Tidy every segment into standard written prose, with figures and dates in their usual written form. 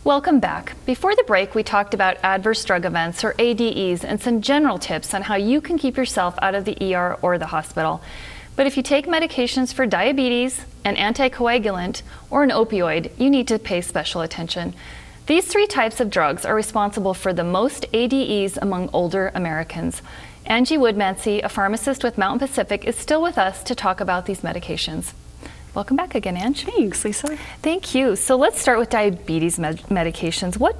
Welcome back. Before the break, we talked about adverse drug events, or ADEs, and some general tips on how you can keep yourself out of the ER or the hospital. But if you take medications for diabetes, an anticoagulant, or an opioid, you need to pay special attention. These three types of drugs are responsible for the most ADEs among older Americans. Angie Woodmansey, a pharmacist with Mountain Pacific, is still with us to talk about these medications. Welcome back again, Ange. Thanks, Lisa. Thank you. So let's start with diabetes medications. What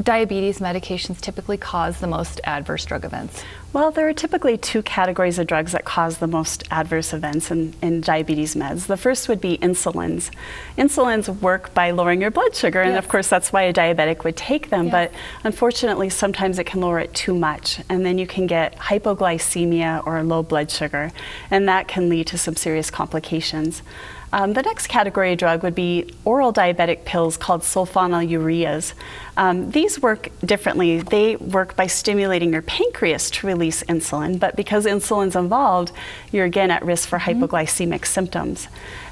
diabetes medications typically cause the most adverse drug events? Well, there are typically two categories of drugs that cause the most adverse events in diabetes meds. The first would be insulins. Insulins work by lowering your blood sugar, and of course that's why a diabetic would take them, but unfortunately sometimes it can lower it too much, and then you can get hypoglycemia or low blood sugar, and that can lead to some serious complications. The next category of drug would be oral diabetic pills called sulfonylureas. These work differently. They work by stimulating your pancreas to release insulin, but because insulin's involved, you're again at risk for hypoglycemic symptoms.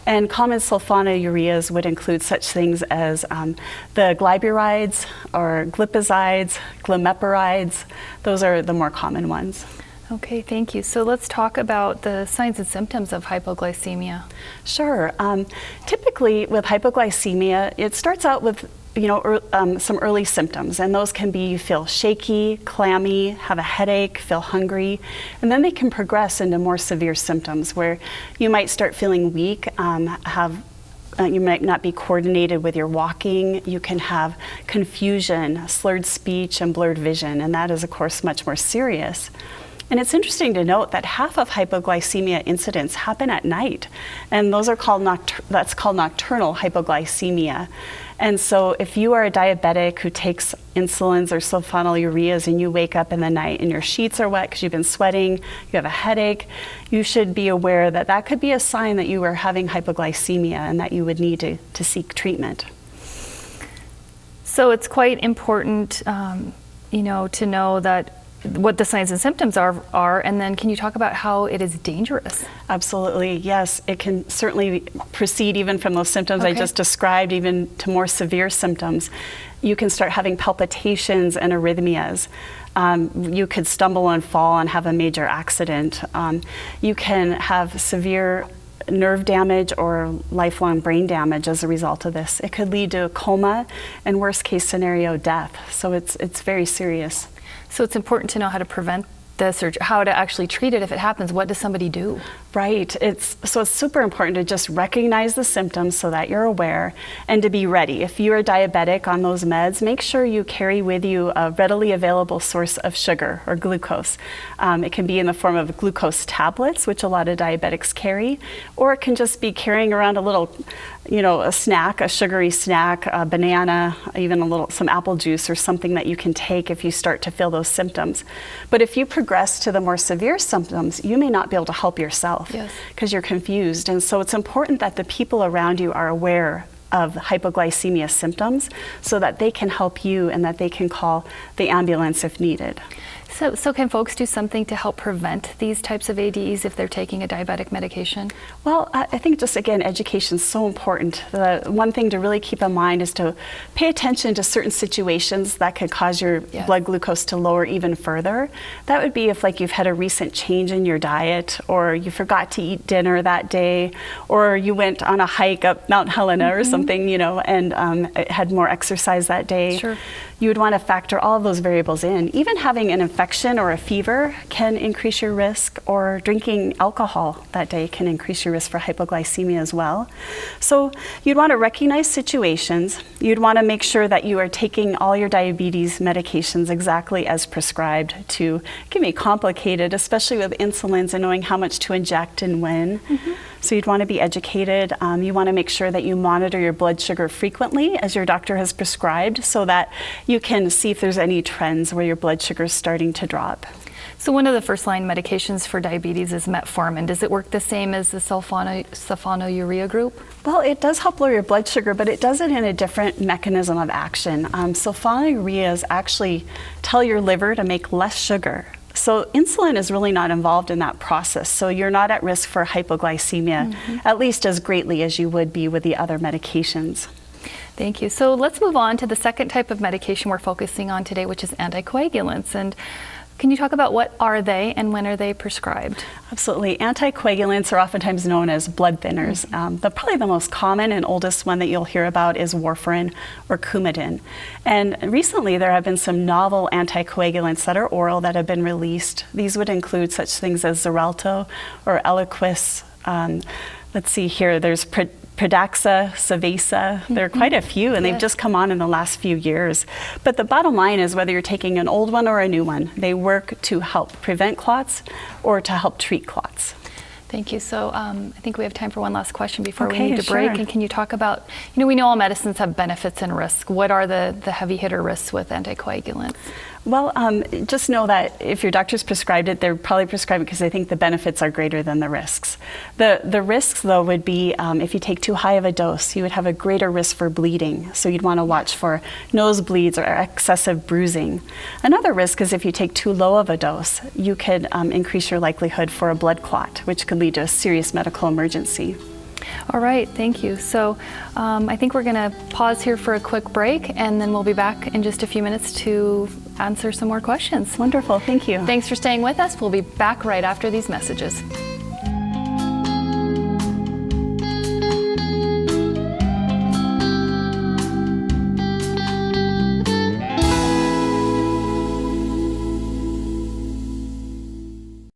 And common sulfonylureas would include such things as the glyburide or glipizides, glimepirides. Those are the more common ones. Okay, thank you. So let's talk about the signs and symptoms of hypoglycemia. Sure. Typically with hypoglycemia, it starts out with some early symptoms, and those can be you feel shaky, clammy, have a headache, feel hungry, and then they can progress into more severe symptoms where you might start feeling weak, you might not be coordinated with your walking, you can have confusion, slurred speech, and blurred vision, and that is of course much more serious. And it's interesting to note that half of hypoglycemia incidents happen at night, and those are called that's called nocturnal hypoglycemia. And so if you are a diabetic who takes insulins or sulfonylureas and you wake up in the night and your sheets are wet because you've been sweating, you have a headache, you should be aware that that could be a sign that you are having hypoglycemia and that you would need to seek treatment. So it's quite important, to know that what the signs and symptoms are, and then can you talk about how it is dangerous? Absolutely, yes. It can certainly proceed even from those symptoms I just described, even to more severe symptoms. You can start having palpitations and arrhythmias. You could stumble and fall and have a major accident. You can have severe nerve damage or lifelong brain damage as a result of this. It could lead to a coma and worst case scenario, death. So it's very serious. So it's important to know how to prevent this or how to actually treat it if it happens. What does somebody do? Right. It's super important to just recognize the symptoms so that you're aware and to be ready. If you're diabetic on those meds, make sure you carry with you a readily available source of sugar or glucose. It can be in the form of glucose tablets, which a lot of diabetics carry, or it can just be carrying around a little, a snack, a sugary snack, a banana, even some apple juice or something that you can take if you start to feel those symptoms. But if you progress to the more severe symptoms, you may not be able to help yourself because you're confused. And so it's important that the people around you are aware of hypoglycemia symptoms so that they can help you and that they can call the ambulance if needed. So can folks do something to help prevent these types of ADEs if they're taking a diabetic medication? Well, I think just again, education is so important. The one thing to really keep in mind is to pay attention to certain situations that could cause your blood glucose to lower even further. That would be if you've had a recent change in your diet, or you forgot to eat dinner that day, or you went on a hike up Mount Helena or something, and had more exercise that day. Sure. You would want to factor all of those variables in. Even having an infection or a fever can increase your risk, or drinking alcohol that day can increase your risk for hypoglycemia as well. So you'd want to recognize situations. You'd want to make sure that you are taking all your diabetes medications exactly as prescribed. It can be complicated, especially with insulins and knowing how much to inject and when. So you'd want to be educated. You want to make sure that you monitor your blood sugar frequently as your doctor has prescribed so that you can see if there's any trends where your blood sugar is starting to drop. So one of the first line medications for diabetes is metformin. Does it work the same as the sulfonylurea group? Well, it does help lower your blood sugar, but it does it in a different mechanism of action. Sulfonylureas actually tell your liver to make less sugar. So insulin is really not involved in that process. So you're not at risk for hypoglycemia, at least as greatly as you would be with the other medications. Thank you. So let's move on to the second type of medication we're focusing on today, which is anticoagulants. And can you talk about what are they and when are they prescribed? Absolutely. Anticoagulants are oftentimes known as blood thinners. Probably the most common and oldest one that you'll hear about is warfarin or Coumadin. And recently there have been some novel anticoagulants that are oral that have been released. These would include such things as Xarelto or Eliquis. Let's see here, there's Pradaxa, Savasa. There are quite a few, and they've just come on in the last few years. But the bottom line is whether you're taking an old one or a new one, they work to help prevent clots or to help treat clots. Thank you. So I think we have time for one last question before we Okay, need to break. sure. And can you talk about, we know all medicines have benefits and risks. What are the heavy hitter risks with anticoagulants? Well, just know that if your doctor's prescribed it, they're probably prescribed it because they think the benefits are greater than the risks. The risks, though, would be if you take too high of a dose, you would have a greater risk for bleeding. So you'd want to watch for nosebleeds or excessive bruising. Another risk is if you take too low of a dose, you could increase your likelihood for a blood clot, which could lead to a serious medical emergency. All right, thank you. So I think we're going to pause here for a quick break, and then we'll be back in just a few minutes to answer some more questions. Wonderful, thank you. Thanks for staying with us. We'll be back right after these messages.